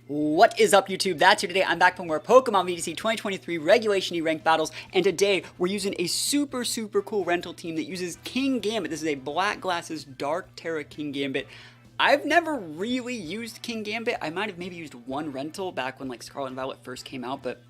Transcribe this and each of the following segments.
What is up, YouTube? That's here today. I'm back for more Pokemon VGC 2023 Regulation E ranked battles, and today we're using a super cool rental team that uses Kingambit. This is a Black Glasses Dark Terra Kingambit. I've never really used Kingambit. I might have maybe used one rental back when like Scarlet and Violet first came out, but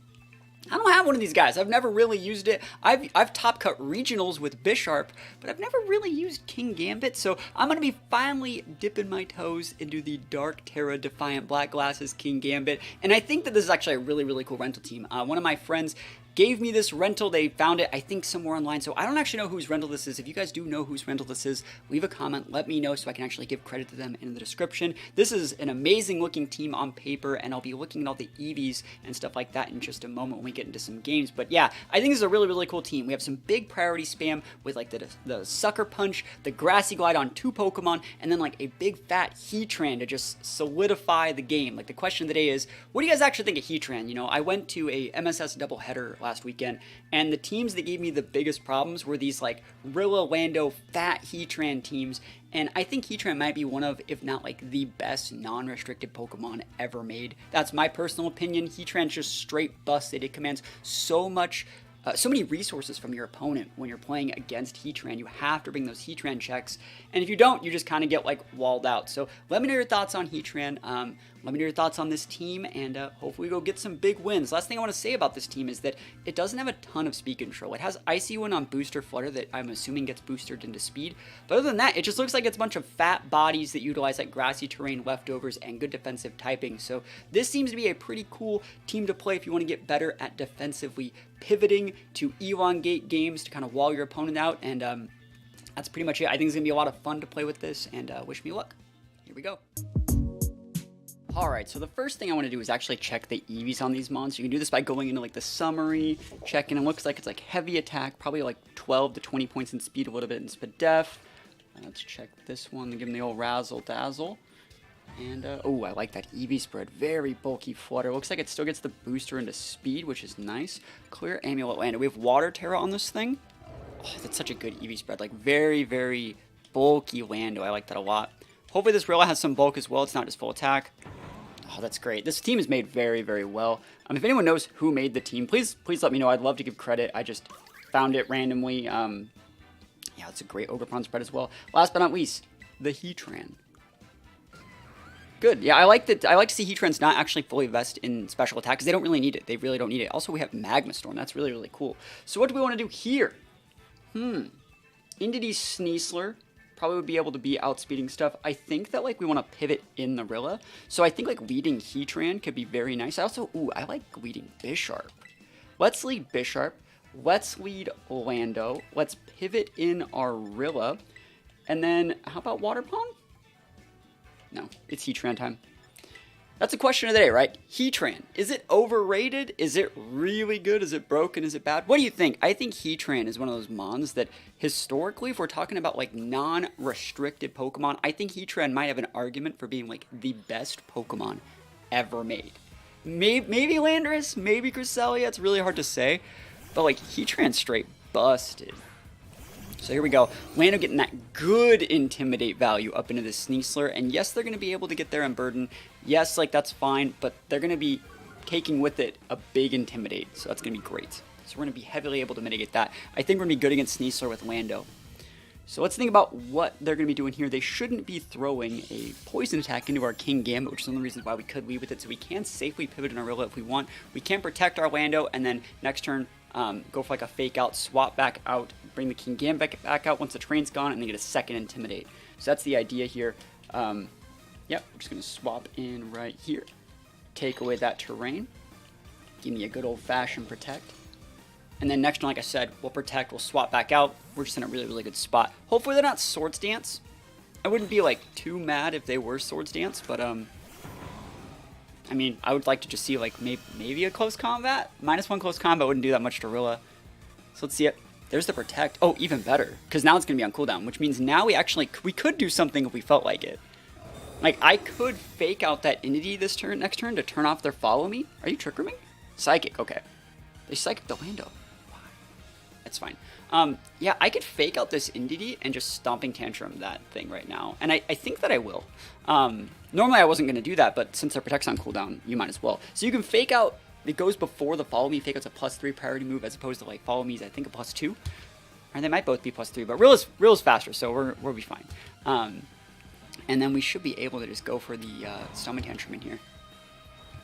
I don't have one of these guys. I've never really used it. I've top cut regionals with Bisharp, but I've never really used Kingambit, so I'm going to be finally dipping my toes into the Dark Terra Defiant Black Glasses Kingambit, and I think that this is actually a really cool rental team. One of my friends gave me this rental. They found it, I think, somewhere online, so I don't actually know whose rental this is. If you guys do know whose rental this is, leave a comment, let me know so I can actually give credit to them in the description. This is an amazing looking team on paper, and I'll be looking at all the EVs and stuff like that in just a moment when we get into some games. But yeah, I think this is a really cool team. We have some big priority spam with like the Sucker Punch, the Grassy Glide on 2 Pokemon, and then like a big fat Heatran to just solidify the game. Like the question of the day is, what do you guys actually think of Heatran? You know, I went to a MSS doubleheader last weekend, and the teams that gave me the biggest problems were these like Rilla, Lando, fat Heatran teams, and I think Heatran might be one of, if not like the best non-restricted Pokemon ever made. That's my personal opinion. Heatran's just straight busted. It commands so many resources from your opponent when you're playing against Heatran. You have to bring those Heatran checks, and if you don't, you just kind of get like walled out. So let me know your thoughts on Heatran. Let me know your thoughts on this team, and hopefully go get some big wins. Last thing I want to say about this team is that it doesn't have a ton of speed control. It has Icy Wind on Booster Flutter that I'm assuming gets boosted into speed, but other than that, it just looks like it's a bunch of fat bodies that utilize like grassy terrain, leftovers, and good defensive typing. So this seems to be a pretty cool team to play if you want to get better at defensively pivoting to elongate games to kind of wall your opponent out, and that's pretty much it. I think it's going to be a lot of fun to play with this, and wish me luck. Here we go. Alright, so the first thing I want to do is actually check the EVs on these mons. You can do this by going into like the summary, checking. It looks like it's like heavy attack, probably like 12 to 20 points in speed, a little bit in Spadef. Let's check this one and give him the old razzle dazzle. And, oh, I like that EV spread. Very bulky flutter. Looks like it still gets the booster into speed, which is nice. Clear Amulet Land. We have Water Terra on this thing. Oh, that's such a good EV spread. Like, very bulky Lando. I like that a lot. Hopefully this Rilla has some bulk as well. It's not just full attack. Oh, that's great. This team is made very well. If anyone knows who made the team, please let me know. I'd love to give credit. I just found it randomly. Yeah, it's a great Ogerpon spread as well. Last but not least, the Heatran. Good. Yeah, I like to see Heatran's not actually fully vest in special attack because they don't really need it. They really don't need it. Also, we have Magma Storm. That's really cool. So what do we want to do here? Indity Sneasler probably would be able to be outspeeding stuff. I think that like we want to pivot in the Rilla. So I think like leading Heatran could be very nice. I like leading Bisharp. Let's lead Bisharp. Let's lead Lando. Let's pivot in our Rilla. And then how about Water Pond? No, it's Heatran time. That's the question of the day, right? Heatran. Is it overrated? Is it really good? Is it broken? Is it bad? What do you think? I think Heatran is one of those mons that historically, if we're talking about like non-restricted Pokemon, I think Heatran might have an argument for being like the best Pokemon ever made. Maybe Landorus, maybe Cresselia. It's really hard to say. But like Heatran straight busted. So here we go. Lando getting that good Intimidate value up into the Sneasler. And yes, they're going to be able to get there on Burden. Yes, like that's fine. But they're going to be taking with it a big Intimidate. So that's going to be great. So we're going to be heavily able to mitigate that. I think we're going to be good against Sneasler with Lando. So let's think about what they're going to be doing here. They shouldn't be throwing a poison attack into our Kingambit, which is one of the reasons why we could lead with it. So we can safely pivot in our Rilla if we want. We can protect our Lando, and then next turn, go for like a fake out, swap back out, bring the Kingambit back out once the train's gone, and then get a second Intimidate. So that's the idea here. Yep, we're just going to swap in right here. Take away that terrain. Give me a good old-fashioned protect. And then next turn, like I said, we'll protect, we'll swap back out. We're just in a really good spot. Hopefully they're not Swords Dance. I wouldn't be like too mad if they were Swords Dance, but I mean, I would like to just see like maybe a close combat. -1 close combat wouldn't do that much to Rilla. So let's see it. There's the protect. Oh, even better, because now it's going to be on cooldown, which means now we could do something if we felt like it. Like, I could fake out that Entity next turn to turn off their Follow Me. Are you tricking me? Psychic, okay. They Psychic the Lando. Why? That's fine. Yeah, I could fake out this Indeedee and just Stomping Tantrum that thing right now. And I think that I will. Normally I wasn't going to do that, but since their Protect's on cooldown, you might as well. So you can fake out, it goes before the Follow Me. Fake out's a +3 priority move as opposed to like Follow Me's, I think, a +2. Or they might both be +3, but real is faster, so we'll be fine. And then we should be able to just go for the Stomping Tantrum in here.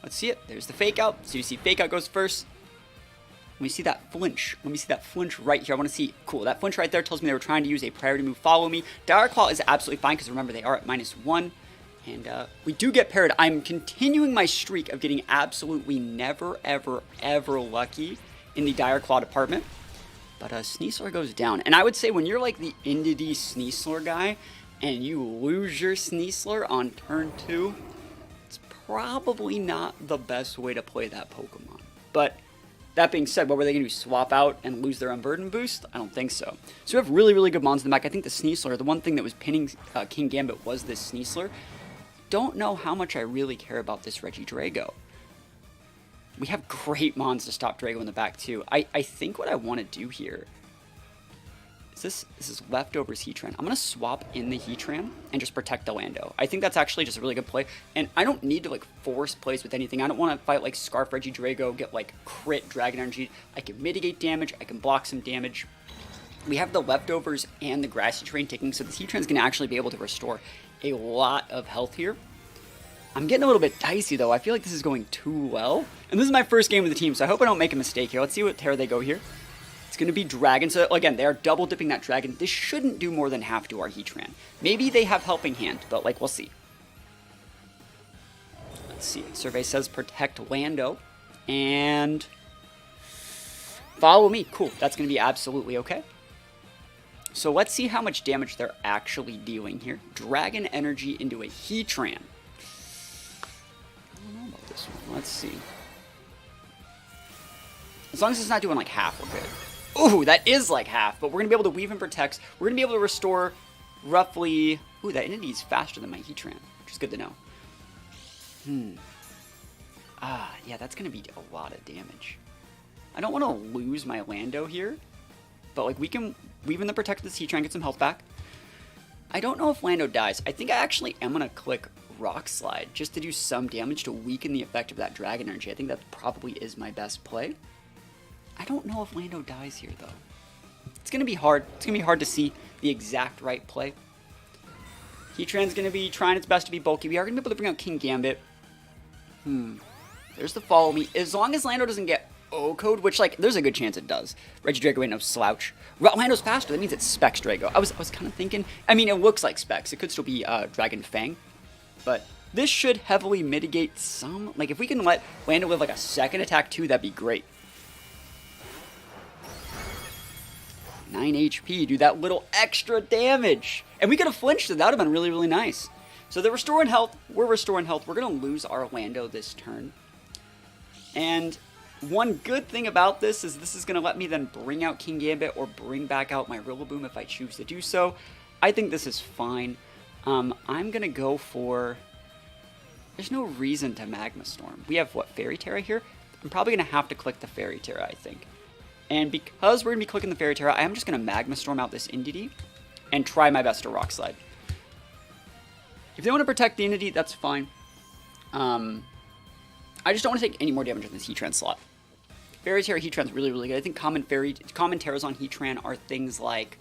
Let's see it. There's the fake out. So you see fake out goes first. Let me see that flinch. Let me see that flinch right here. I want to see. Cool. That flinch right there tells me they were trying to use a priority move. Follow Me. Direct Claw is absolutely fine because remember they are at -1. And we do get paired. I'm continuing my streak of getting absolutely never, ever, ever lucky in the Dire Claw department. But Sneasler goes down. And I would say when you're like the Indeedee Sneasler guy and you lose your Sneasler on turn 2, it's probably not the best way to play that Pokemon. But that being said, what were they going to do? Swap out and lose their Unburden boost? I don't think so. So we have really, really good mons in the back. I think the Sneasler, the one thing that was pinning Kingambit was this Sneasler. Don't know how much I really care about this Regidrago. We have great mons to stop Drago in the back too. I think what I want to do here is this is leftovers Heatran. I'm going to swap in the Heatran and just protect the Lando. I think that's actually just a really good play. And I don't need to like force plays with anything. I don't want to fight like Scarf Regidrago, get like crit Dragon Energy. I can mitigate damage. I can block some damage. We have the leftovers and the Grassy Terrain ticking, so the Heatran's going to actually be able to restore a lot of health here. I'm getting a little bit dicey though. I feel like this is going too well. And this is my first game with the team, so I hope I don't make a mistake here. Let's see what Terra they go here. It's going to be Dragon. So again, they are double dipping that Dragon. This shouldn't do more than half to our Heatran. Maybe they have Helping Hand, but like we'll see. Let's see. Survey says protect Lando. And Follow Me. Cool. That's going to be absolutely okay. So let's see how much damage they're actually dealing here. Dragon Energy into a Heatran. I don't know about this one. Let's see. As long as it's not doing like half, we're good. Ooh, that is like half, but we're going to be able to weave and protect. We're going to be able to restore roughly... Ooh, that Entity is faster than my Heatran, which is good to know. Yeah, that's going to be a lot of damage. I don't want to lose my Lando here, but like we can weave in the protect this Heatran, get some health back. I don't know if Lando dies. I think I actually am going to click Rock Slide just to do some damage to weaken the effect of that Dragon Energy. I think that probably is my best play. I don't know if Lando dies here, though. It's going to be hard. It's going to be hard to see the exact right play. Heatran's going to be trying its best to be bulky. We are going to be able to bring out Kingambit. There's the Follow Me. As long as Lando doesn't get O-Code, which, like, there's a good chance it does. Regidrago ain't no slouch. Lando's faster. That means it's Specs Drago. I was kind of thinking... I mean, it looks like Specs. It could still be Dragon Fang. But this should heavily mitigate some... Like, if we can let Lando live, like, a second attack, too, that'd be great. 9 HP, do that little extra damage. And we could have flinched it. That would have been really, really nice. So they're restoring health. We're restoring health. We're going to lose our Lando this turn. And one good thing about this is going to let me then bring out Kingambit or bring back out my Rillaboom if I choose to do so. I think this is fine. I'm going to go for... There's no reason to Magma Storm. We have, what, Fairy Terra here? I'm probably going to have to click the Fairy Terra, I think. And because we're going to be clicking the Fairy Terra, I am just going to Magma Storm out this Indeedee and try my best to Rock Slide. If they want to protect the Indeedee, that's fine. I just don't want to take any more damage on this Heatran slot. Fairy Terra Heatran's really, really good. I think common Terras on Heatran are things like,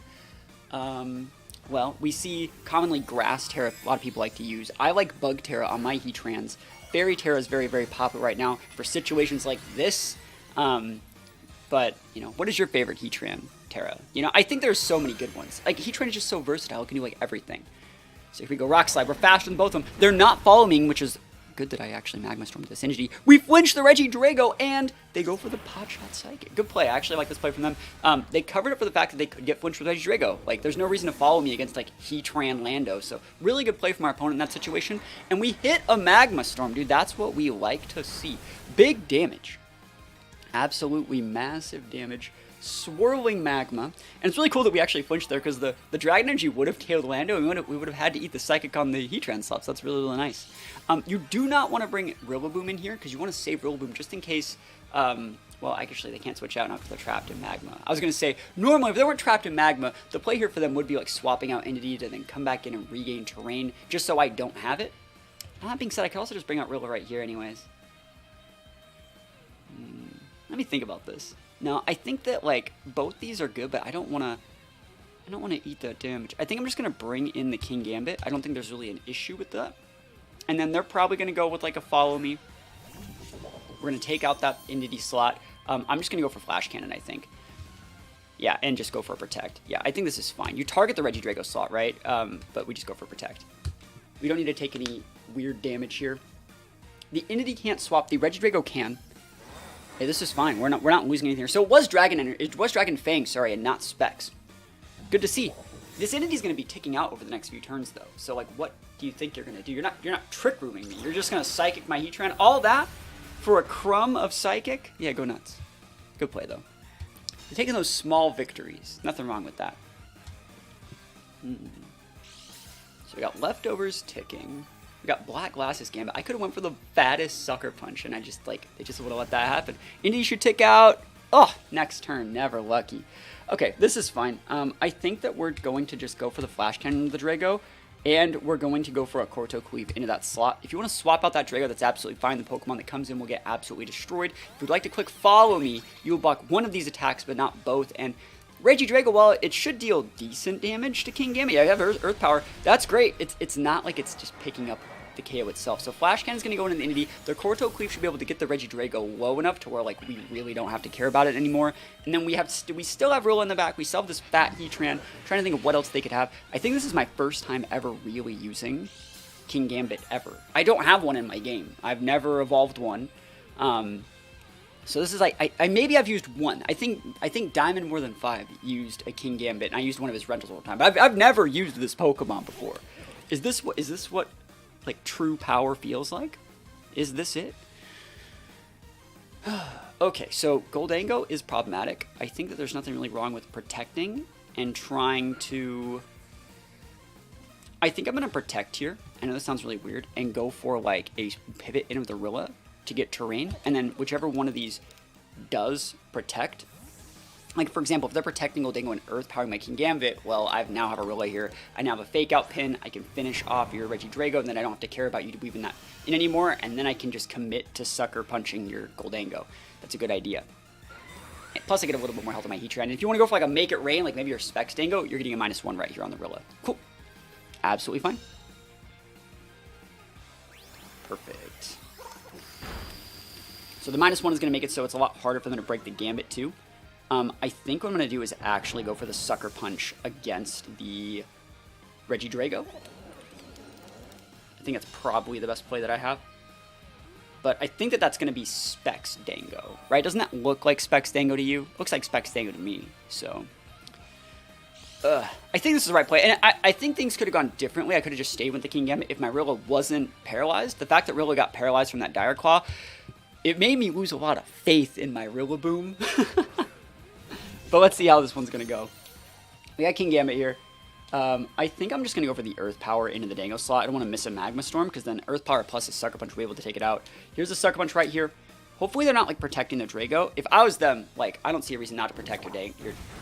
well, we see commonly Grass Terra, a lot of people like to use. I like Bug Terra on my Heatrans. Fairy Terra is very, very popular right now for situations like this. But, you know, what is your favorite Heatran Terra? You know, I think there's so many good ones. Like, Heatran is just so versatile. It can do, like, everything. So if we go Rock Slide, we're faster than both of them. They're not following, which is good that I actually Magma Storm to this Indeedee. We flinch the Regidrago, and they go for the Pot Shot Psychic. Good play. I actually like this play from them. They covered it for the fact that they could get flinched with Regidrago. Like, there's no reason to follow me against, like, Heatran Lando. So, really good play from our opponent in that situation. And we hit a Magma Storm, dude. That's what we like to see. Big damage. Absolutely massive damage. Swirling Magma. And it's really cool that we actually flinched there because the Dragon Energy would have KO'd Lando and we would have had to eat the Psychic on the Heatran slots. That's really, really nice. You do not want to bring Rillaboom in here because you want to save Rillaboom just in case Well, actually, they can't switch out now because they're trapped in magma. I was going to say, normally, if they weren't trapped in magma, the play here for them would be like swapping out Entity to then come back in and regain terrain, just so I don't have it. That being said, I could also just bring out Rilla right here anyways. Let me think about this. Now, I think that, like, both these are good, but I don't want to eat that damage. I think I'm just going to bring in the Kingambit. I don't think there's really an issue with that. And then they're probably going to go with, like, a follow me. We're going to take out that Entity slot. I'm just going to go for Flash Cannon, I think. Yeah, and just go for a Protect. Yeah, I think this is fine. You target the Regidrago slot, right? But we just go for Protect. We don't need to take any weird damage here. The Entity can't swap. The Regidrago can. Hey, this is fine. We're not losing anything here. So it was Dragon Fang, sorry, and not Specs. Good to see. This Entity's going to be ticking out over the next few turns, though. So, like, what do you think you're going to do? You're not Trick Rooming me. You're just going to Psychic my Heatran. All that for a crumb of Psychic? Yeah, go nuts. Good play, though. You're taking those small victories. Nothing wrong with that. So we got Leftovers ticking. We got Black Glasses Gambit. I could have went for the fattest Sucker Punch, and I just, like, they just would have let that happen. Indy should tick out. Oh, next turn. Never lucky. Okay, this is fine. I think that we're going to just go for the Flash Cannon into the Drago, and we're going to go for a Corto Cleave into that slot. If you want to swap out that Drago, that's absolutely fine. The Pokemon that comes in will get absolutely destroyed. If you'd like to click Follow Me, you will block one of these attacks, but not both, and Regidrago, while it should deal decent damage to Kingambit, yeah, you have Earth Power, that's great. It's not like it's just picking up the KO itself. So Flash Cannon's going to go into the Entity. The Corto Cleave should be able to get the Regidrago low enough to where, like, we really don't have to care about it anymore. And then we still have Rilla in the back. We still have this fat Heatran. Trying to think of what else they could have. I think this is my first time ever really using Kingambit ever. I don't have one in my game. I've never evolved one. So this is like, maybe I've used one. I think Diamond More Than 5 used a Kingambit, and I used one of his rentals all the time. But I've never used this Pokemon before. Is this what like true power feels like? Is this it? Okay, so Goldango is problematic. I think that there's nothing really wrong with protecting and trying to... I think I'm going to protect here. I know this sounds really weird. And go for like a pivot in with a Rilla to get terrain. And then whichever one of these does protect... Like, for example, if they're protecting Goldango and Earth Powering my Kingambit, well, I now have a Rilla here. I now have a Fake Out pin. I can finish off your Regidrago, and then I don't have to care about you weaving that in anymore, and then I can just commit to Sucker Punching your Goldango. That's a good idea. Plus, I get a little bit more health on my Heatran. And if you want to go for, like, a Make It Rain, like maybe your Specs Dango, you're getting a -1 right here on the Rilla. Cool. Absolutely fine. Perfect. So the -1 is going to make it so it's a lot harder for them to break the Gambit, too. I think what I'm going to do is actually go for the Sucker Punch against the Regidrago. I think that's probably the best play that I have. But I think that that's going to be Specs Dango, right? Doesn't that look like Specs Dango to you? Looks like Specs Dango to me, so... I think this is the right play, and I think things could have gone differently. I could have just stayed with the Kingambit if my Rilla wasn't paralyzed. The fact that Rilla got paralyzed from that Dire Claw, it made me lose a lot of faith in my Rillaboom. But let's see how this one's going to go. We got Kingambit here. I think I'm just going to go for the Earth Power into the Dango slot. I don't want to miss a Magma Storm, because then Earth Power plus a Sucker Punch will be able to take it out. Here's a Sucker Punch right here. Hopefully they're not, like, protecting the Drago. If I was them, like, I don't see a reason not to protect your Dango.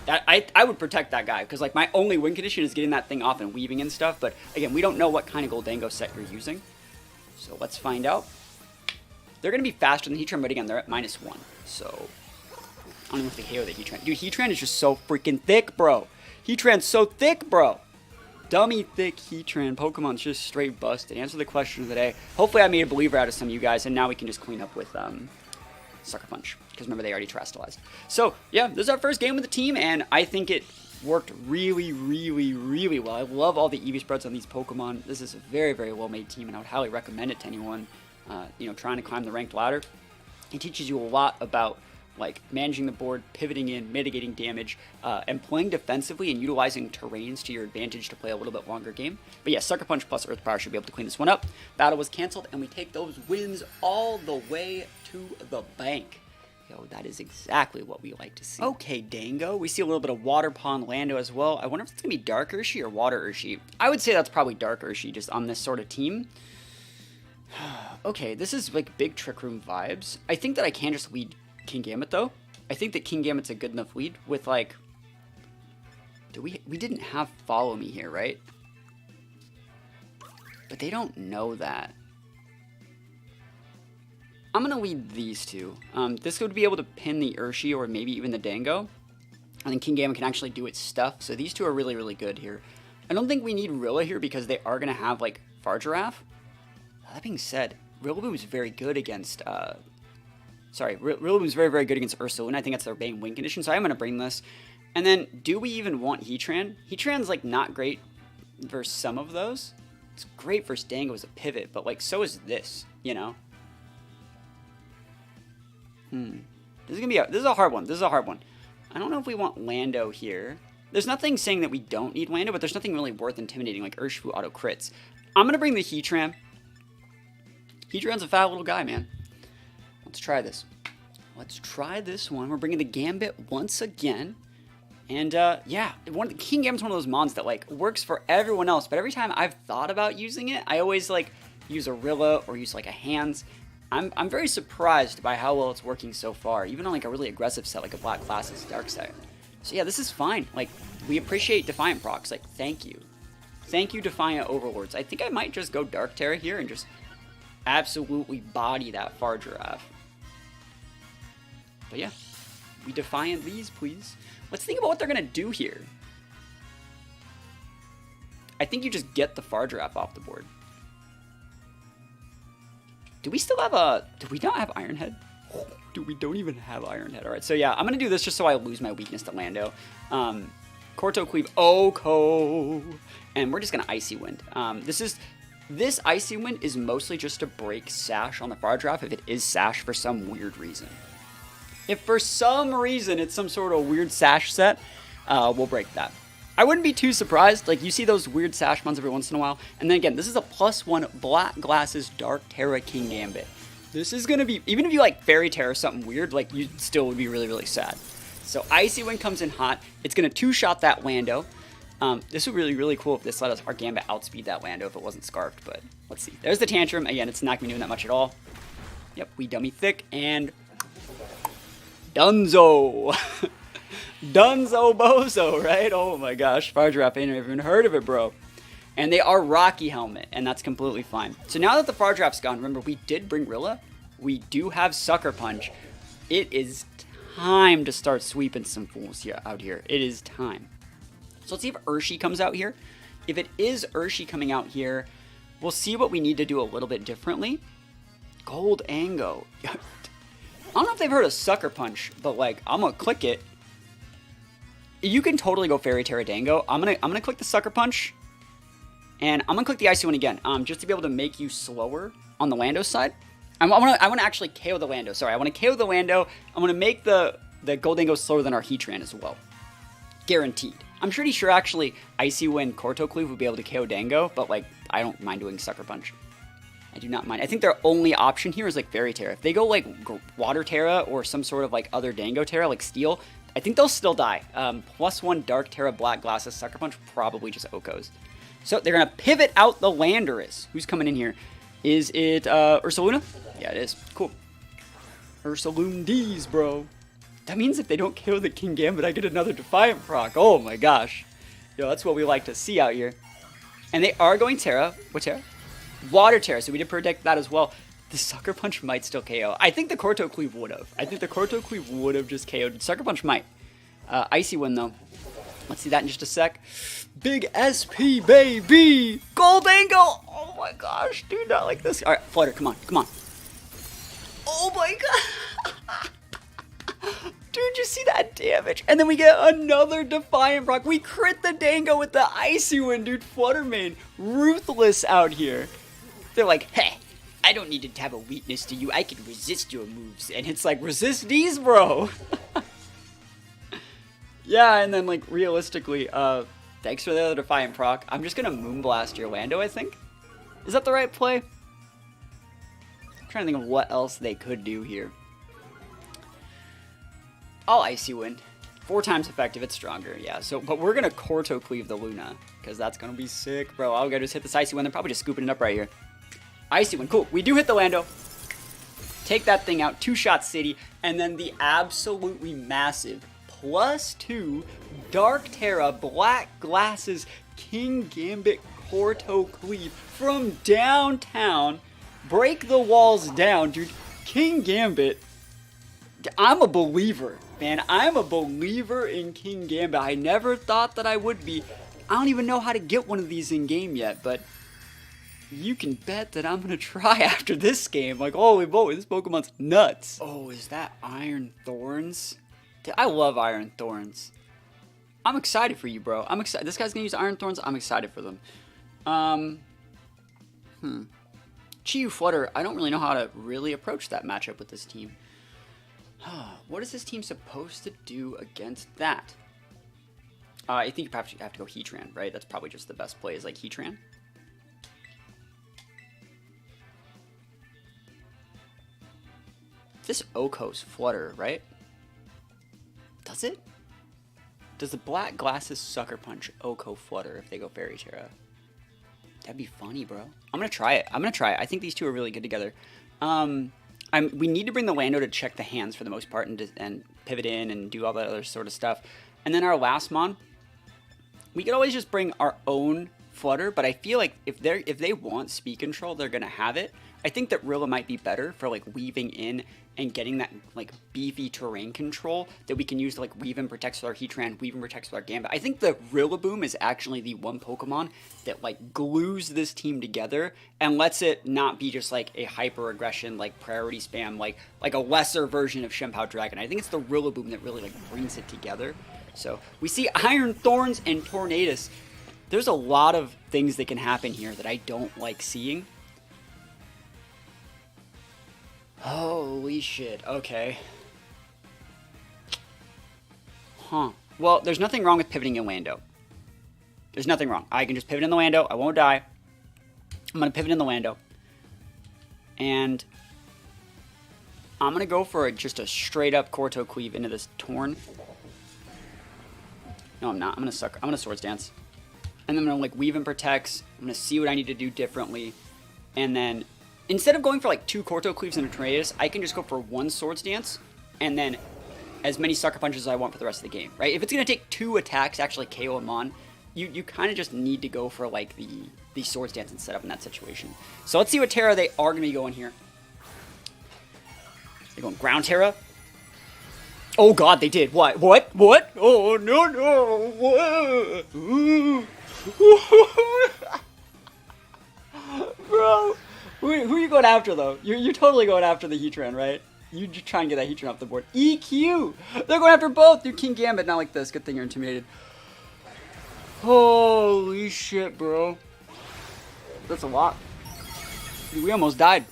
I would protect that guy, because, like, my only win condition is getting that thing off and weaving and stuff. But, again, we don't know what kind of Goldango set you're using. So let's find out. They're going to be faster than Heatran, but, again, they're at -1. So... I don't know if they KO the Heatran. Dude, Heatran is just so freaking thick, bro. Heatran's so thick, bro. Dummy thick Heatran. Pokemon's just straight busted. Answer the question of the day. Hopefully I made a believer out of some of you guys, and now we can just clean up with Sucker Punch. Because remember, they already Terastallized. So, yeah, this is our first game with the team, and I think it worked really, really, really well. I love all the EV spreads on these Pokemon. This is a very, very well-made team, and I would highly recommend it to anyone, trying to climb the ranked ladder. It teaches you a lot about like managing the board, pivoting in, mitigating damage, and playing defensively and utilizing terrains to your advantage to play a little bit longer game. But yeah, Sucker Punch plus Earth Power should be able to clean this one up. Battle was canceled, and we take those wins all the way to the bank. Yo, that is exactly what we like to see. Okay, Dango. We see a little bit of Water Pond Lando as well. I wonder if it's going to be Dark Urshi or Water Urshi. I would say that's probably Dark Urshi, just on this sort of team. Okay, this is like big Trick Room vibes. I think that I can just lead Kingambit though. I think that Kingambit's a good enough lead with like, we didn't have follow me here, right? But they don't know that. I'm gonna lead these two. This would be able to pin the Urshi or maybe even the Dango. I think Kingambit can actually do its stuff, so these two are really, really good here. I don't think we need Rilla here because they are gonna have like Fargiraffe. That being said, Rillaboom is very good against, Rillaboom is very, very good against Ursaluna. I think that's their main win condition, so I'm gonna bring this. And then, do we even want Heatran? Heatran's like not great versus some of those. It's great versus Dango as a pivot, but like so is this, you know? This is a hard one. This is a hard one. I don't know if we want Lando here. There's nothing saying that we don't need Lando, but there's nothing really worth intimidating like Urshifu auto crits. I'm gonna bring the Heatran. Heatran's a fat little guy, man. Let's try this. Let's try this one. We're bringing the Gambit once again. And yeah, King Gambit's one of those mons that like works for everyone else, but every time I've thought about using it, I always like use a Rilla or use like a Hands. I'm very surprised by how well it's working so far, even on like a really aggressive set like a Black Classes Dark Side. So yeah, this is fine. Like, we appreciate Defiant procs. Like, thank you. Thank you, Defiant Overlords. I think I might just go Dark Terra here and just absolutely body that Fargiraffe. But yeah, we Defiant these, please. Let's think about what they're going to do here. I think you just get the Fargiraffe off the board. Do we still have do we not have Iron Head? Dude, we don't even have Iron Head. Alright, so yeah, I'm going to do this just so I lose my weakness to Lando. Corto Cleave, Oko. And we're just going to Icy Wind. This Icy Wind is mostly just to break Sash on the Fargiraffe if it is Sash for some weird reason. If for some reason it's some sort of weird Sash set, we'll break that. I wouldn't be too surprised. Like, you see those weird Sash ones every once in a while. And then again, this is a +1 Black Glasses Dark Terra Kingambit. This is going to be, even if you like Fairy Terra or something weird, like, you still would be really, really sad. So Icy Wind comes in hot. It's going to two-shot that Lando. This would be really, really cool if this let our Gambit outspeed that Lando if it wasn't Scarfed, but let's see. There's the Tantrum. Again, it's not going to be doing that much at all. Yep, we dummy thick, and Dunzo. Dunzo Bozo, right? Oh my gosh, Fargiraffe, I ain't even heard of it, bro. And they are Rocky Helmet, and that's completely fine. So now that the Fargiraffe's gone, remember, we did bring Rilla. We do have Sucker Punch. It is time to start sweeping some fools here, out here. It is time. So let's see if Urshi comes out here. If it is Urshi coming out here, we'll see what we need to do a little bit differently. Gold Ango. I don't know if they've heard of Sucker Punch, but like, I'm gonna click it. You can totally go Fairy Terra Dango. I'm gonna click the Sucker Punch, and I'm gonna click the Icy One again, just to be able to make you slower on the Lando side. I want to actually KO the Lando. Sorry, I want to KO the Lando. I'm gonna make the Gold Dango slower than our Heatran as well, guaranteed. I'm pretty sure actually Icy Wind Corto Cleave would be able to KO Dango, but like, I don't mind doing Sucker Punch. I do not mind. I think their only option here is like Fairy Terra. If they go like Water Terra or some sort of like other Dango Terra, like Steel, I think they'll still die. +1 Dark Terra Black Glasses Sucker Punch, probably just Okos. So they're going to pivot out the Landorus. Who's coming in here? Is it Ursaluna? Yeah, it is. Cool. Ursalundes, bro. That means if they don't kill the Kingambit, I get another Defiant proc. Oh my gosh. Yo, that's what we like to see out here. And they are going Terra. What Terra? Water Terra, so we did predict that as well. The Sucker Punch might still KO. I think the Corto Cleave would have. I think the Corto Cleave would have just KO'd. Sucker Punch might. Icy Wind, though. Let's see that in just a sec. Big SP, baby! Gold Angle! Oh my gosh, dude, not like this. Alright, Flutter, come on, come on. Oh my god! Dude, you see that damage? And then we get another Defiant proc. We crit the Dango with the Icy Wind, dude. Flutter main, ruthless out here. They're like, hey, I don't need to have a weakness to you. I can resist your moves. And it's like, resist these, bro. Yeah, and then, like, realistically, thanks for the other Defiant proc. I'm just going to Moonblast your Lando, I think. Is that the right play? I'm trying to think of what else they could do here. I'll Icy Wind. 4 times effective, it's stronger, yeah. So, but we're going to Corto Cleave the Luna, because that's going to be sick, bro. I'll go just hit this Icy Wind. They're probably just scooping it up right here. Icy Wind, cool. We do hit the Lando. take that thing out, 2-shot city, and then the absolutely massive +2 Dark Terra Black Glasses Kingambit Corto Cleave from downtown. Break the walls down, dude. Kingambit, I'm a believer, man. I'm a believer in Kingambit. I never thought that I would be. I don't even know how to get one of these in game yet, but you can bet that I'm gonna try after this game. Like, holy boy, this Pokemon's nuts. Oh, is that Iron Thorns? Dude, I love Iron Thorns. I'm excited for you, bro. I'm excited. This guy's gonna use Iron Thorns. I'm excited for them. Chiyu Flutter, I don't really know how to really approach that matchup with this team. What is this team supposed to do against that? I think you perhaps have to go Heatran, right? That's probably just the best play is like Heatran. This Oko's Flutter, right? Does it? Does the Black Glasses Sucker Punch Oko Flutter if they go Fairy Terra? That'd be funny, bro. I'm gonna try it. I think these two are really good together. We need to bring the Lando to check the hands for the most part and pivot in and do all that other sort of stuff. And then our last Mon, we could always just bring our own Flutter, but I feel like if they want speed control, they're gonna have it. I think that Rilla might be better for like weaving in and getting that like beefy terrain control that we can use to like weave and protect with our Heatran, weave and protect with our Gambit. I think the Rillaboom is actually the one Pokemon that like glues this team together and lets it not be just like a hyper aggression, like priority spam, like a lesser version of Shenpao Dragon. I think it's the Rillaboom that really like brings it together. So we see Iron Thorns and Tornadus. There's a lot of things that can happen here that I don't like seeing. Holy shit, okay. Huh. Well, there's nothing wrong with pivoting in Lando. There's nothing wrong. I can just pivot in the Lando. I won't die. I'm going to pivot in the Lando. And I'm going to go for just a straight up Corto Cleave into this Torn. No, I'm not. I'm going to Swords Dance. And then I'm going to like weave and protects. I'm going to see what I need to do differently. And then instead of going for like 2 Corto Cleaves and a Tornadus, I can just go for 1 Swords Dance and then as many Sucker Punches as I want for the rest of the game, right? If it's going to take 2 attacks to actually KO a Mon, you kind of just need to go for like the Swords Dance and set up in that situation. So let's see what Terra they are going to be going here. They're going Ground Terra. Oh god, they did. What? What? What? Oh, no. What? Bro. Who are you going after, though? You're totally going after the Heatran, right? You try and get that Heatran off the board. EQ! They're going after both! Dude, Kingambit, not like this. Good thing you're intimidated. Holy shit, bro. That's a lot. Dude, we almost died.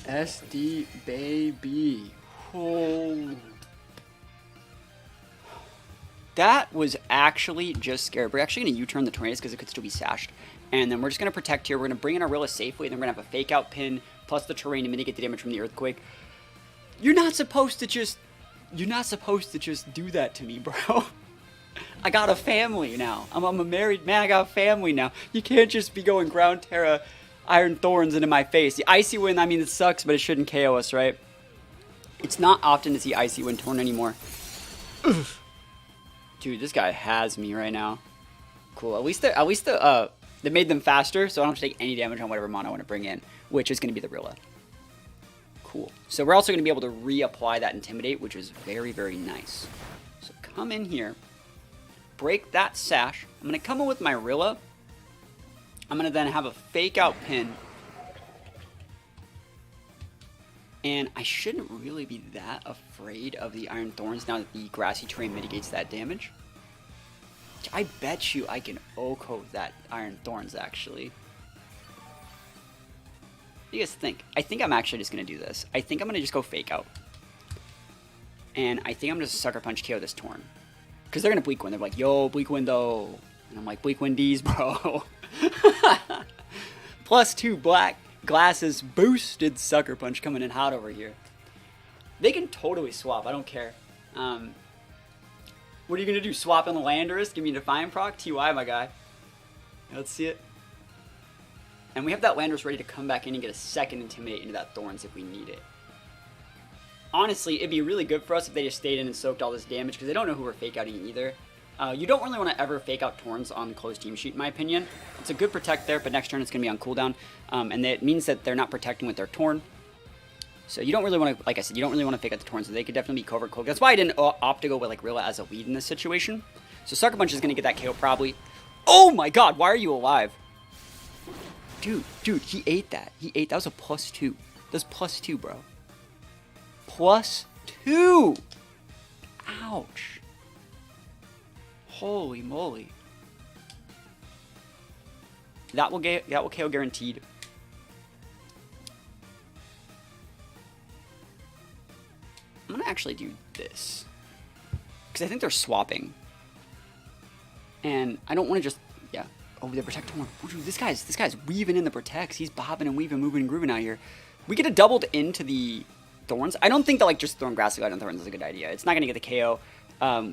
SD baby. Oh. That was actually just scary. We're actually going to U-turn the Tornadus because it could still be sashed. And then we're just going to protect here. We're going to bring in our Rilla safely. And then we're going to have a fake out pin plus the terrain to mitigate the damage from the earthquake. You're not supposed to just do that to me, bro. I got a family now. I'm a married man. I got a family now. You can't just be going Ground Terra, Iron Thorns into my face. The Icy Wind, I mean, it sucks, but it shouldn't KO us, right? It's not often to see Icy Wind Torn anymore. Oof. Dude, this guy has me right now. Cool. At least they made them faster, so I don't have to take any damage on whatever Mon I want to bring in, which is going to be the Rilla. Cool. So we're also going to be able to reapply that Intimidate, which is very, very nice. So come in here, break that sash. I'm going to come in with my Rilla. I'm going to then have a fake out pin. And I shouldn't really be that afraid of the Iron Thorns now that the Grassy Terrain mitigates that damage. I bet you I can Oko that Iron Thorns, actually. What do you guys think? I think I'm actually just going to do this. I think I'm going to just go Fake Out. And I think I'm going to Sucker Punch KO this Torn. Because they're going to Bleak Wind. They're like, yo, Bleak Wind though. And I'm like, Bleak Wind D's, bro. +2 Black Glasses boosted Sucker Punch coming in hot over here. They can totally swap. I don't care. What are you going to do? Swap on the Landorus? Give me a Defiant proc? TY, my guy. Let's see it. And we have that Landorus ready to come back in and get a second Intimidate into that Thorns if we need it. Honestly, it'd be really good for us if they just stayed in and soaked all this damage, because they don't know who we're fake outing either. You don't really want to ever fake out Torns on the closed team sheet, in my opinion. It's a good protect there, but next turn it's going to be on cooldown. And it means that they're not protecting with their Torn. So you don't really want to, like I said, you don't really want to fake out the Torns. So they could definitely be covert cloak. That's why I didn't opt to go with like Rilla as a lead in this situation. So Sucker Punch is going to get that KO probably. Oh my god, why are you alive? Dude, he ate that. That was a +2. That's +2, bro. +2! Ouch. Holy moly. That will KO guaranteed. I'm gonna actually do this. Because I think they're swapping. And I don't want to just, yeah. Oh, they protect Torn. Oh, dude, this guy's weaving in the protects. He's bobbing and weaving, moving and grooving out here. We get a doubled into the Thorns. I don't think that like just throwing Grassy Glide on Thorns is a good idea. It's not gonna get the KO.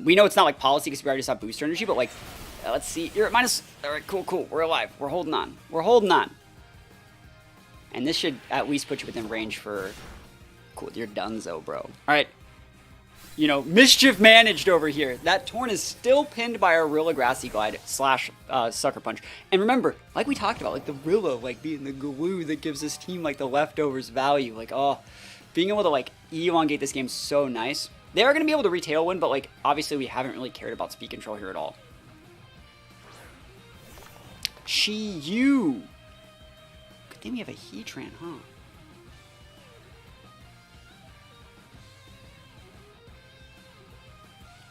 We know it's not like policy because we already saw booster energy, but like, let's see. You're at minus. All right, cool. We're alive. We're holding on. And this should at least put you within range for. Cool. You're donezo, bro. All right. You know, mischief managed over here. That Torn is still pinned by our Rilla Grassy Glide / Sucker Punch. And remember, like we talked about, like the Rilla, like being the glue that gives this team like the leftovers value. Like, oh, being able to like elongate this game is so nice. They are going to be able to retail win, but like obviously we haven't really cared about speed control here at all. Chi-Yu. Good thing we have a Heatran, huh?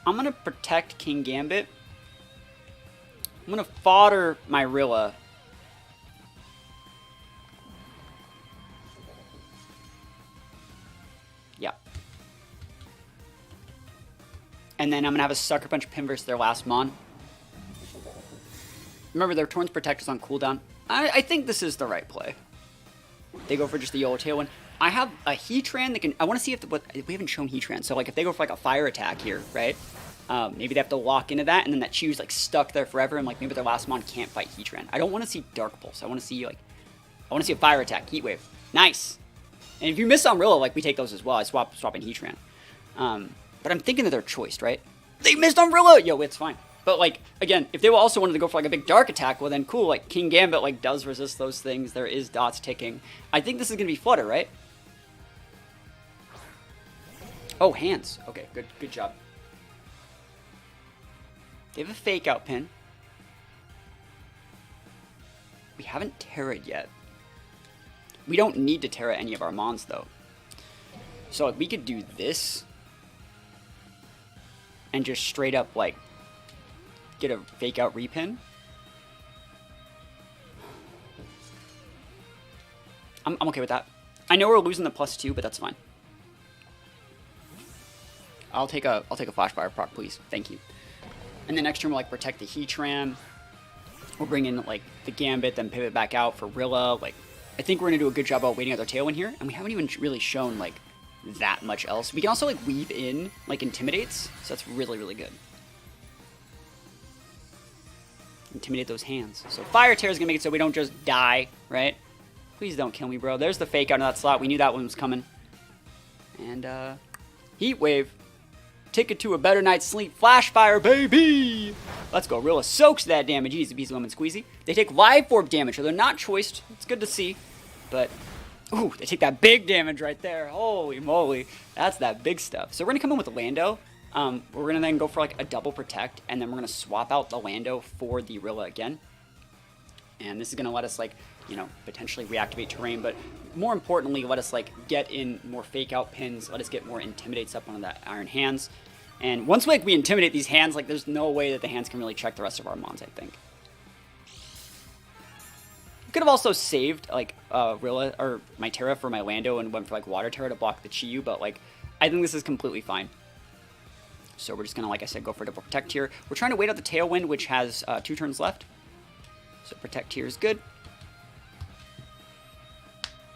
I'm going to protect Kingambit. I'm going to fodder my Rilla. Yeah. And then I'm going to have a Sucker Punch pin versus their last Mon. Remember, their Torns protect us on cooldown. I think this is the right play. They go for just the YOLO Tailwind. I have a Heatran that can... I want to see if we haven't shown Heatran. So, like, if they go for, like, a fire attack here, right? Maybe they have to lock into that, and then that Chiu's, like, stuck there forever, and, like, maybe their last Mon can't fight Heatran. I don't want to see Dark Pulse. I want to see, like... I want to see a fire attack. Heat Wave. Nice! And if you miss on Rilla, like, we take those as well. I swap in Heatran. But I'm thinking that they're choiced, right? They missed on Rilla! Yo, it's fine. But, like, again, if they also wanted to go for, like, a big dark attack, well, then cool. Like, Kingambit, like, does resist those things. There is dots ticking. I think this is going to be Flutter, right? Oh, hands. Okay, good job. They have a fake out pin. We haven't Terra'd yet. We don't need to Terra any of our Mons, though. So, like, we could do this. And just straight up, like, get a fake out repin. I'm okay with that. I know we're losing the +2, but that's fine. I'll take a Flash Fire proc, please. Thank you. And then next turn we'll like protect the Heatran. We'll bring in like the Gambit, then pivot back out for Rilla. Like, I think we're gonna do a good job about waiting out their Tailwind here, and we haven't even really shown like that much else. We can also like weave in like Intimidates, so that's really good. Intimidate those hands. So Fire Tear is gonna make it so we don't just die, right? Please don't kill me, bro. There's the fake out of that slot. We knew that one was coming. And Heat Wave. Ticket to a better night's sleep. Flash Fire, baby! Let's go. Rilla soaks that damage. Easy peasy lemon squeezy. They take Life Orb damage, so they're not choiced. It's good to see. But, ooh, they take that big damage right there. Holy moly. That's that big stuff. So we're going to come in with Lando. We're going to then go for like a double protect, and then we're going to swap out the Lando for the Rilla again. And this is going to let us like, you know, potentially reactivate terrain, but more importantly, let us like get in more fake out pins, let us get more Intimidates up on that Iron Hands. And once like we intimidate these hands, like there's no way that the hands can really check the rest of our Mons, I think. Could have also saved like Rilla or my Terra for my Lando and went for like Water Terra to block the Chi-Yu, but like I think this is completely fine. So we're just gonna, like I said, go for double protect here. We're trying to wait out the Tailwind, which has 2 turns left. So protect here is good.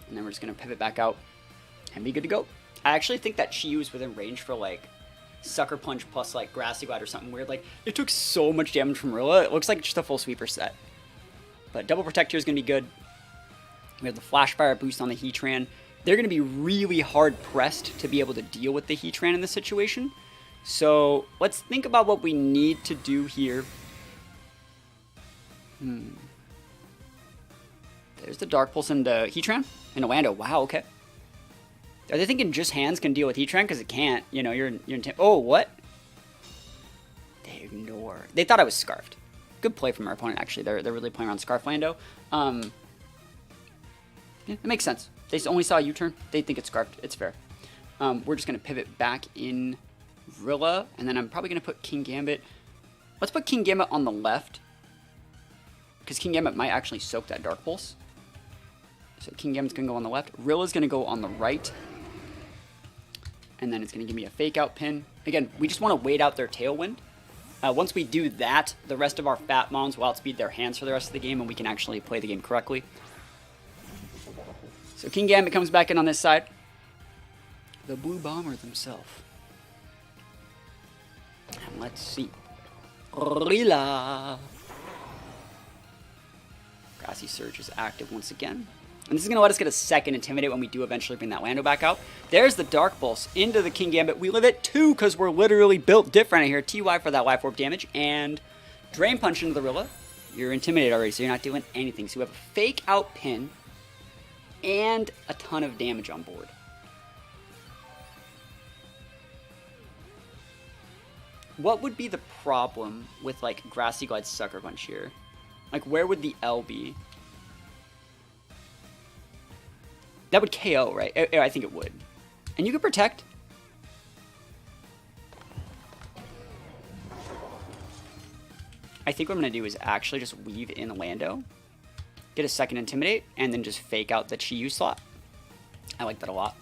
And then we're just going to pivot back out and be good to go. I actually think that Chi-Yu is within range for like Sucker Punch plus like Grassy Glide or something weird. Like it took so much damage from Rilla. It looks like just a full sweeper set. But double protect here is going to be good. We have the Flash Fire boost on the Heatran. They're going to be really hard pressed to be able to deal with the Heatran in this situation. So let's think about what we need to do here. There's the Dark Pulse into Heatran and Orlando. Wow, okay. Are they thinking just hands can deal with Heatran? Because it can't. You know, you're in oh, what? They ignore. They thought I was Scarfed. Good play from our opponent, actually. They're really playing around Scarf Lando. Yeah, it makes sense. They only saw a U-turn. They think it's Scarfed. It's fair. We're just going to pivot back in Rilla, and then I'm probably going to put Kingambit. Let's put Kingambit on the left, because Kingambit might actually soak that Dark Pulse. So Kingambit's going to go on the left. Rilla's going to go on the right. And then it's going to give me a fake out pin. Again, we just want to wait out their Tailwind. Once we do that, the rest of our Fat Mons will outspeed their hands for the rest of the game, and we can actually play the game correctly. So Kingambit comes back in on this side. The Blue Bomber themselves. And let's see. Rilla. Grassy Surge is active once again. And this is going to let us get a second Intimidate when we do eventually bring that Lando back out. There's the Dark Pulse into the Kingambit. We live at 2 because we're literally built different here. TY for that Life Orb damage. And Drain Punch into the Rilla. You're Intimidated already, so you're not doing anything. So we have a fake out pin and a ton of damage on board. What would be the problem with, like, Grassy Glide Sucker Punch here? Like, where would the L be? That would KO, right? I think it would. And you could protect. I think what I'm going to do is actually just weave in Lando, get a second Intimidate, and then just fake out the Chi-Yu slot. I like that a lot.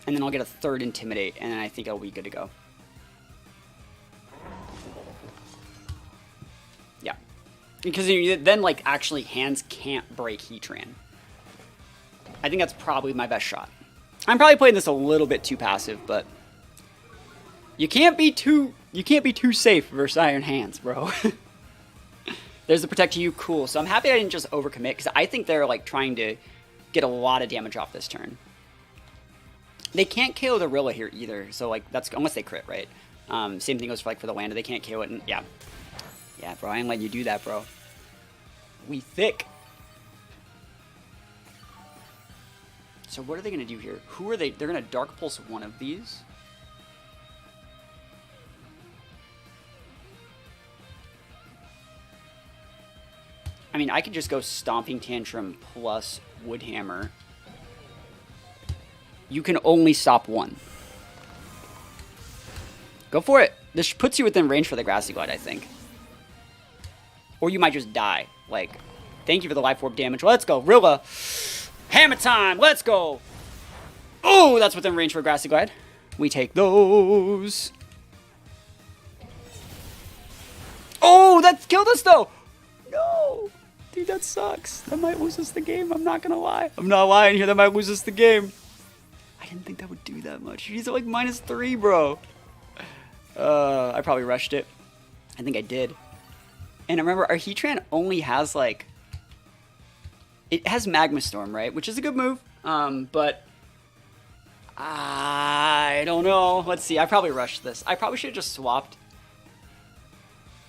And then I'll get a third Intimidate, and then I think I'll be good to go. Yeah. Because then, like, actually hands can't break Heatran. I think that's probably my best shot. I'm probably playing this a little bit too passive, but you can't be too safe versus Iron Hands, bro. There's the Protect You, cool. So I'm happy I didn't just overcommit, because I think they're like trying to get a lot of damage off this turn. They can't KO the Rilla here either, so like that's unless they crit, right? Same thing goes for the Lando. They can't KO it, and yeah, bro. I ain't letting you do that, bro. We thick. So what are they going to do here? Who are they? They're going to Dark Pulse one of these. I mean, I could just go Stomping Tantrum plus Woodhammer. You can only stop one. Go for it. This puts you within range for the Grassy Glide, I think. Or you might just die. Like, thank you for the Life Orb damage. Let's go. Rilla. Hammer time! Let's go! Oh, that's within range for Grassy Glide. We take those. Oh, that killed us, though! No! Dude, that sucks. That might lose us the game. I'm not gonna lie. I'm not lying here. That might lose us the game. I didn't think that would do that much. He's at like -3, bro. I probably rushed it. I think I did. And remember, our Heatran only has like... It has Magma Storm, right? Which is a good move, but I don't know. Let's see. I probably rushed this. I probably should have just swapped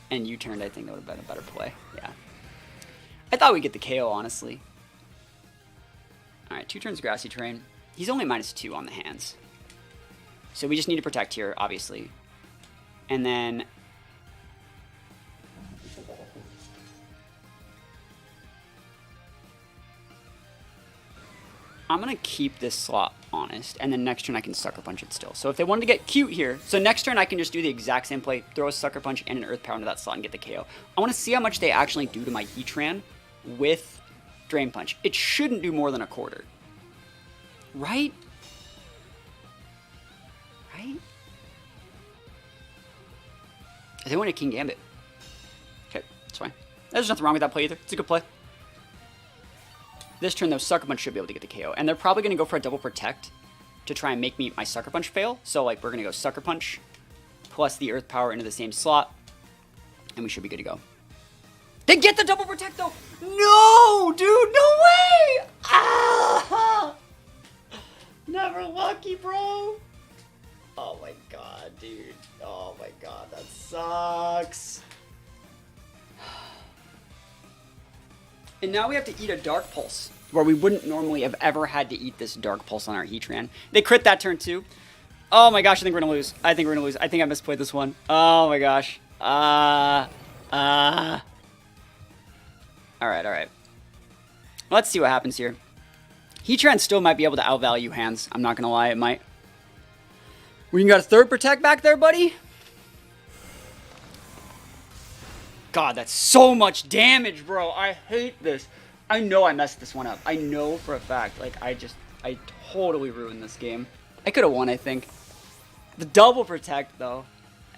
and U-turned. I think that would have been a better play. Yeah. I thought we'd get the KO, honestly. All right, 2 turns Grassy Terrain. He's only -2 on the hands. So we just need to protect here, obviously. And then... I'm going to keep this slot honest, and then next turn I can Sucker Punch it still. So if they wanted to get cute here, so next turn I can just do the exact same play, throw a Sucker Punch and an Earth Power into that slot and get the KO. I want to see how much they actually do to my Heatran with Drain Punch. It shouldn't do more than a quarter. Right? Right? They went to Kingambit. Okay, that's fine. There's nothing wrong with that play either. It's a good play. This turn, though, Sucker Punch should be able to get the KO. And they're probably going to go for a double Protect to try and make me my Sucker Punch fail. So, like, we're going to go Sucker Punch plus the Earth Power into the same slot. And we should be good to go. They get the double protect though. No, dude, no way. Ah! Never lucky, bro. Oh my god, dude. Oh my god, that sucks. And now we have to eat a Dark Pulse, where we wouldn't normally have ever had to eat this Dark Pulse on our Heatran. They crit that turn too. Oh my gosh, I think we're gonna lose. I think I misplayed this one. Oh my gosh. Alright. Let's see what happens here. Heatran still might be able to outvalue hands. I'm not gonna lie, it might. We got a third protect back there, buddy. God, that's so much damage, bro. I hate this. I know I messed this one up. I know for a fact. Like, I totally ruined this game. I could have won, I think. The double protect, though.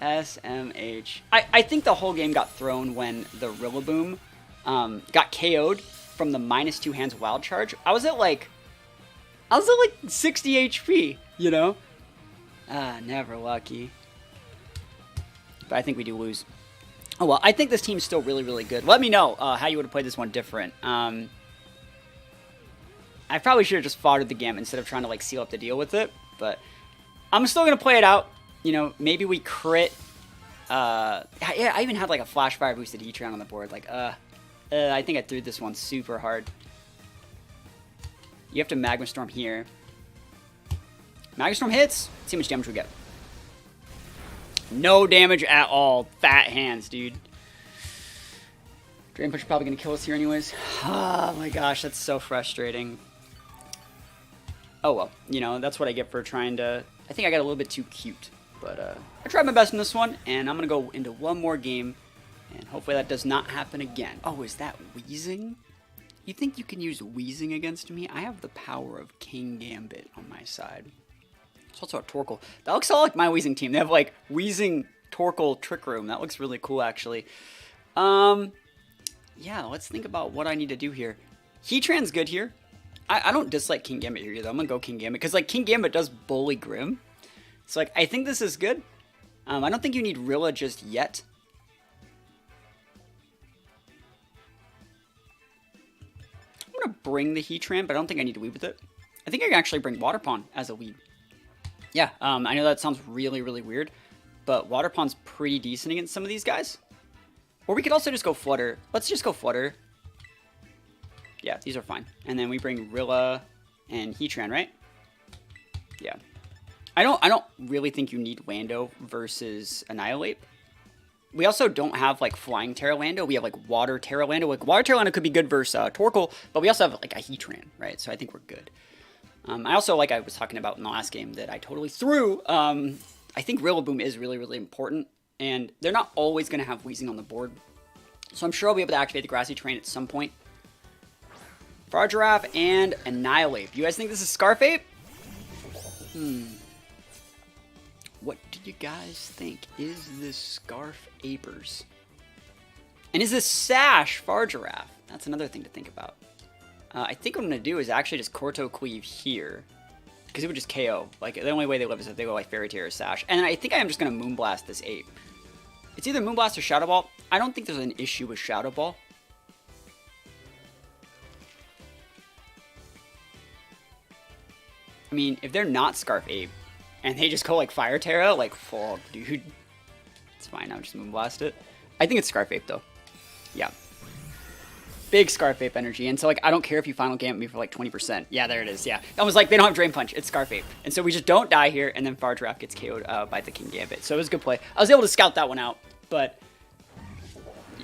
SMH. I think the whole game got thrown when the Rillaboom got KO'd from the -2 hands wild charge. I was at like 60 HP, you know? Never lucky. But I think we do lose. Oh well, I think this team's still really, really good. Let me know how you would have played this one different. I probably should have just foddered the game instead of trying to like seal up the deal with it. But I'm still gonna play it out. You know, maybe we crit. Yeah, I even had like a Flash Fire boosted Heatran on the board. Like, I think I threw this one super hard. You have to Magma Storm here. Magma Storm hits. Let's see how much damage we get. No damage at all. Fat hands, dude. Drain Punch probably going to kill us here anyways. Oh my gosh, that's so frustrating. Oh well, you know, that's what I get for trying to... I think I got a little bit too cute. But I tried my best in this one, and I'm going to go into one more game, and hopefully that does not happen again. Oh, is that Wheezing? You think you can use Wheezing against me? I have the power of Kingambit on my side. It's also a Torkoal. That looks all like my Wheezing team. They have like Wheezing Torkoal Trick Room. That looks really cool, actually. Yeah, let's think about what I need to do here. Heatran's good here. I don't dislike Kingambit here either. I'm gonna go Kingambit because like Kingambit does bully Grim. So like I think this is good. I don't think you need Rilla just yet. I'm gonna bring the Heatran, but I don't think I need to weed with it. I think I can actually bring Water Pond as a weed. Yeah, I know that sounds really, really weird, but Water Pond's pretty decent against some of these guys. Or we could also just go Flutter. Let's just go Flutter. Yeah, these are fine. And then we bring Rilla and Heatran, right? Yeah. I don't really think you need Lando versus Annihilate. We also don't have like Flying Terra Lando. We have like Water Terra Lando. Like Water Terra Lando could be good versus Torkoal, but we also have like a Heatran, right? So I think we're good. I also, like I was talking about in the last game that I totally threw, I think Rillaboom is really, really important, and they're not always going to have Wheezing on the board. So I'm sure I'll be able to activate the Grassy Terrain at some point. Fargiraffe and Annihilate. You guys think this is Scarfape? What do you guys think? Is this Scarf Apers? And is this Sash Fargiraffe? That's another thing to think about. I think what I'm going to do is actually just Corto Cleave here. Because it would just KO. Like, the only way they live is if they go like Fairy Tear or Sash. And I think I am just going to Moonblast this ape. It's either Moonblast or Shadow Ball. I don't think there's an issue with Shadow Ball. I mean, if they're not Scarf Ape, and they just go like Fire Terra, like, fuck, dude. It's fine, I'll just Moonblast it. I think it's Scarf Ape, though. Yeah. Big Scarf Ape energy, and so like I don't care if you final game me for like 20%. Yeah, there it is. Yeah, I was like they don't have Drain Punch. It's Scarf Ape, and so we just don't die here, and then Fargiraffe gets KO'd by the Kingambit. So it was a good play. I was able to scout that one out, but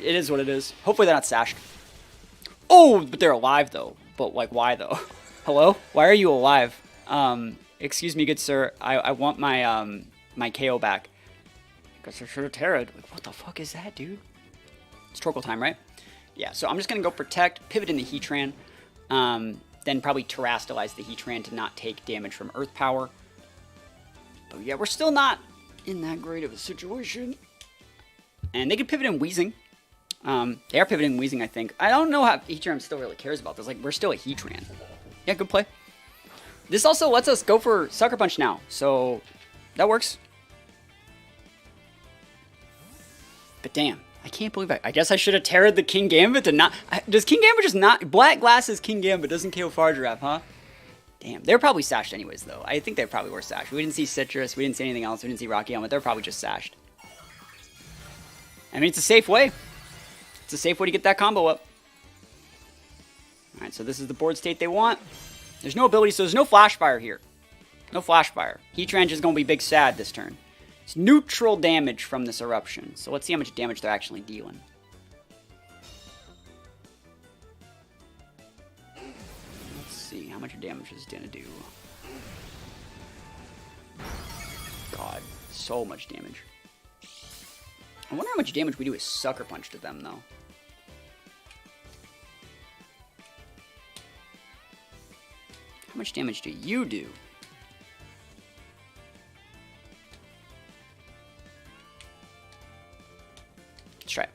it is what it is. Hopefully they're not sashed. Oh, but they're alive though. But like why though? Hello? Why are you alive? Excuse me, good sir. I want my my KO back. Because I should have Terra'd. Like, what the fuck is that, dude? It's Torkoal time, right? Yeah, so I'm just going to go Protect, pivot into Heatran, then probably Terrastalize the Heatran to not take damage from Earth Power. But yeah, we're still not in that great of a situation. And they can pivot in Wheezing. They are pivoting Wheezing, I think. I don't know how Heatran still really cares about this. Like, we're still a Heatran. Yeah, good play. This also lets us go for Sucker Punch now, so that works. But damn, I can't believe I guess I should have terrored the Kingambit to not... Does Kingambit just not... Black Glasses Kingambit doesn't KO Fargiraf, huh? Damn. They're probably sashed anyways, though. I think they probably were sashed. We didn't see Citrus. We didn't see anything else. We didn't see Rocky Helmet. They're probably just sashed. I mean, it's a safe way. It's a safe way to get that combo up. Alright, so this is the board state they want. There's no ability, so there's no Flash Fire here. No Flash Fire. Heatrange is going to be big sad this turn. It's neutral damage from this Eruption. So let's see how much damage they're actually dealing. Let's see how much damage is going to do. God, so much damage. I wonder how much damage we do with Sucker Punch to them, though. How much damage do you do? Let's try it.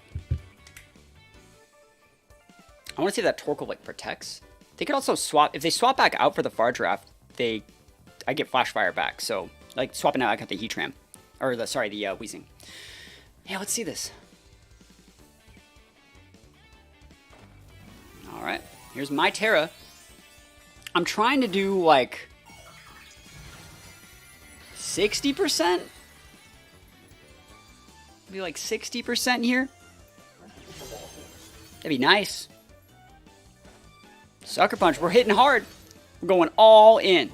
I want to see if that Torkoal like protects. They could also swap if they swap back out for the Fargiraf. I get Flash Fire back. So like swapping out, I got the Heatran, or the Weezing. Yeah, let's see this. All right, here's my Terra. I'm trying to do like 60%. Maybe like 60% here. That'd be nice. Sucker Punch, we're hitting hard. We're going all in.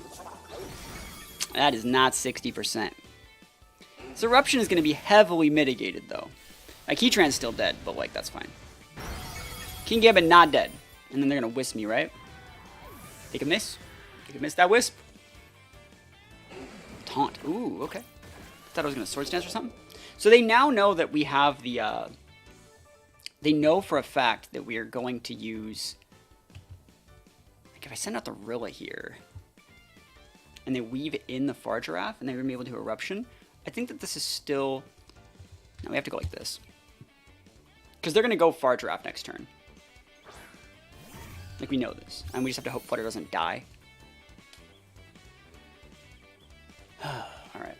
That is not 60%. This Eruption is going to be heavily mitigated though. Like Heatran's still dead, but like that's fine. Kingambit not dead. And then they're going to Wisp me, right? Take a miss. Take a miss that Wisp. Taunt. Ooh, okay. I thought I was going to Swords Dance or something. So they now know that we have the... they know for a fact that we are going to use... Like if I send out the Rilla here, and they weave in the Fargiraf, and they're going to be able to do Eruption, I think that this is still... No, we have to go like this. Because they're going to go Fargiraf next turn. Like, we know this. And we just have to hope Flutter doesn't die. Alright.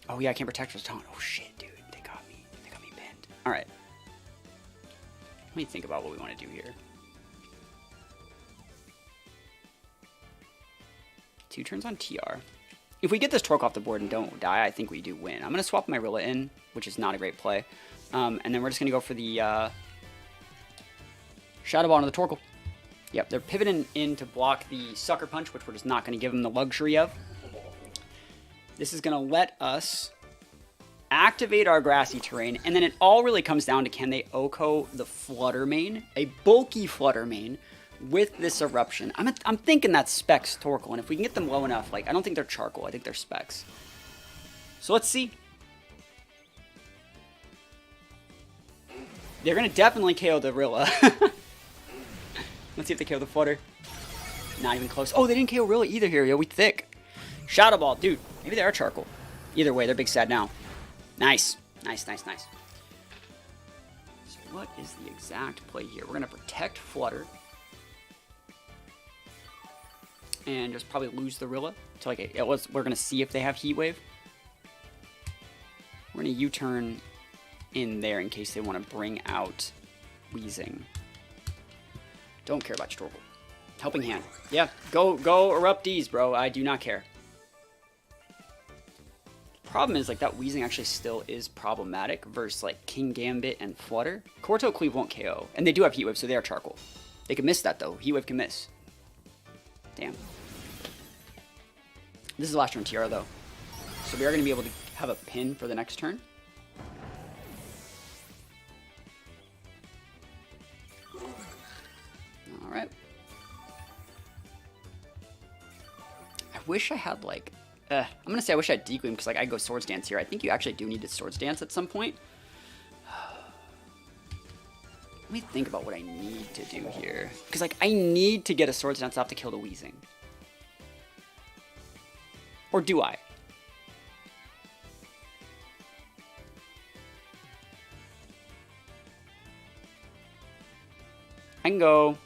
Oh, yeah, I can't protect for taunt. Oh, shit, dude. They got me. They got me pinned. Alright. Let me think about what we want to do here. 2 turns on TR. If we get this Torque off the board and don't die, I think we do win. I'm going to swap my Rilla in, which is not a great play. And then we're just going to go for the Shadow Ball into the Torkoal. Yep, they're pivoting in to block the Sucker Punch, which we're just not going to give them the luxury of. This is going to let us activate our grassy terrain, and then it all really comes down to can they Oko the Flutter Mane, a bulky Flutter Mane, with this Eruption. I'm thinking that's Specs Torkoal, and if we can get them low enough, like I don't think they're Charcoal, I think they're Specs. So let's see. They're going to definitely KO the Rilla. Let's see if they KO the Flutter. Not even close. Oh, they didn't KO Rilla either here. Yo, we thick. Shadow Ball. Dude, maybe they are Charcoal. Either way, they're big sad now. Nice. Nice, nice, nice. So what is the exact play here? We're going to protect Flutter. And just probably lose the Rilla. So like we're going to see if they have Heat Wave. We're going to U-turn in there in case they want to bring out Weezing. Don't care about Torkoal. Helping Hand. Yeah, go Eruptees, bro. I do not care. Problem is, like, that Weezing actually still is problematic versus, like, Kingambit and Flutter. Corto Cleave won't KO. And they do have Heat Wave, so they are Charcoal. They can miss that, though. Heat Wave can miss. Damn. This is the last turn TR, though. So we are going to be able to have a pin for the next turn. Alright. I wish I had, like... I'm going to say I wish I had Decleam, because like, I go Swords Dance here. I think you actually do need to Swords Dance at some point. Let me think about what I need to do here. Because like, I need to get a Swords Dance off to kill the Weezing. Or do I? I can go...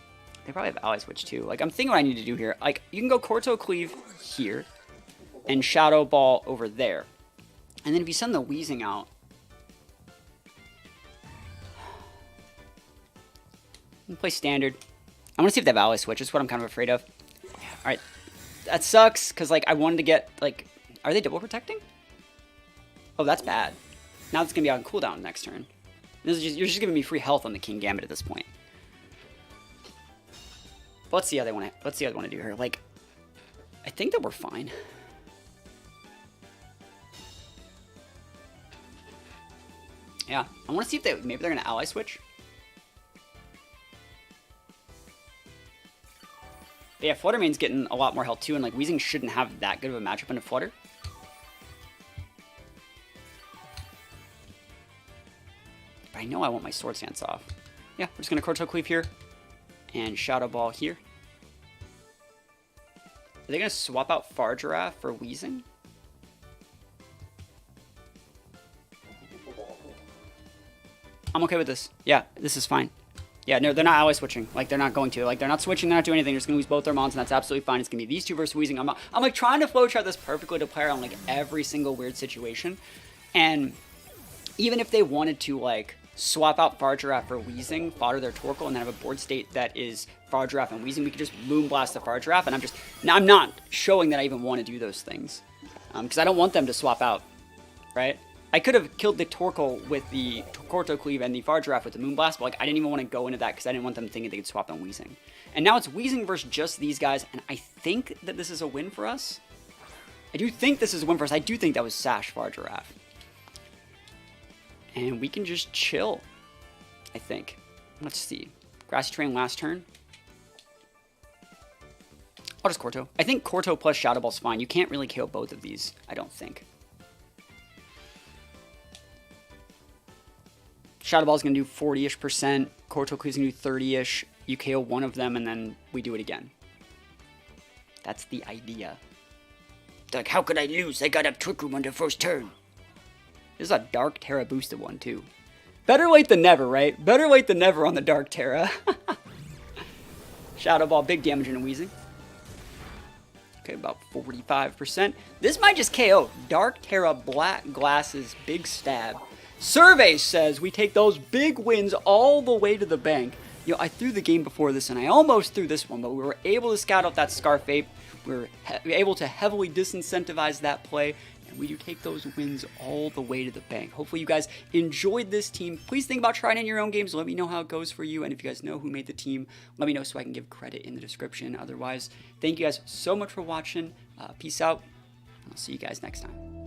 They probably have Ally Switch too. Like, I'm thinking what I need to do here. Like, you can go Corto Cleave here and Shadow Ball over there. And then if you send the Wheezing out, play standard. I want to see if they have ally switch. That's what I'm kind of afraid of. All right, that sucks because like I wanted to get like, are they double protecting? Oh, that's bad. Now it's gonna be on cooldown next turn. This is just, you're just giving me free health on the Kingambit at this point. But let's see how they want to. Let's see how they want to do here. Like, I think that we're fine. Yeah, I want to see if maybe they're gonna ally switch. But yeah, Fluttermane's getting a lot more health too, and like Wheezing shouldn't have that good of a matchup into Flutter. But I know I want my Sword Stance off. Yeah, we're just gonna Corto Cleave here and Shadow Ball here. Are they gonna swap out Fargiraffe for Wheezing? I'm okay with this. Yeah, this is fine. Yeah, no, they're not ally switching. Like, they're not going to. Like, they're not switching, they're not doing anything. They're just going to lose both their mons, and that's absolutely fine. It's going to be these two versus Wheezing. I'm like, trying to flowchart this perfectly to play around, like, every single weird situation. And even if they wanted to, like, swap out Fargiraffe for Wheezing, fodder their Torkoal, and then have a board state that is Fargiraffe and Wheezing, we could just Moonblast the Fargiraffe, and I'm not showing that I even want to do those things. Because I don't want them to swap out, right? I could have killed the Torkoal with the Corto Cleave and the Fargiraffe with the Moonblast, but like I didn't even want to go into that because I didn't want them thinking they could swap on Wheezing. And now it's Wheezing versus just these guys, and I think that this is a win for us. I do think this is a win for us. I do think that was Sash Fargiraffe. And we can just chill, I think. Let's see. Grassy Terrain last turn. I'll just Corto. I think Corto plus Shadow Ball's fine. You can't really KO both of these, I don't think. Shadow Ball's going to do 40-ish%. Corto Cleave's going to do 30-ish. You KO one of them, and then we do it again. That's the idea. Like, how could I lose? I got up Trick Room on the first turn. This is a Dark Terra boosted one, too. Better late than never, right? Better late than never on the Dark Terra. Shadow Ball, big damage into Wheezing. Okay, about 45%. This might just KO. Dark Terra, Black Glasses, big stab. Survey says we take those big wins all the way to the bank. You know, I threw the game before this, and I almost threw this one, but we were able to scout out that Scarf Ape. We were able to heavily disincentivize that play, and we do take those wins all the way to the bank. Hopefully you guys enjoyed this team. Please think about trying it in your own games. Let me know how it goes for you, and if you guys know who made the team, let me know so I can give credit in the description. Otherwise, thank you guys so much for watching. Peace out. I'll see you guys next time.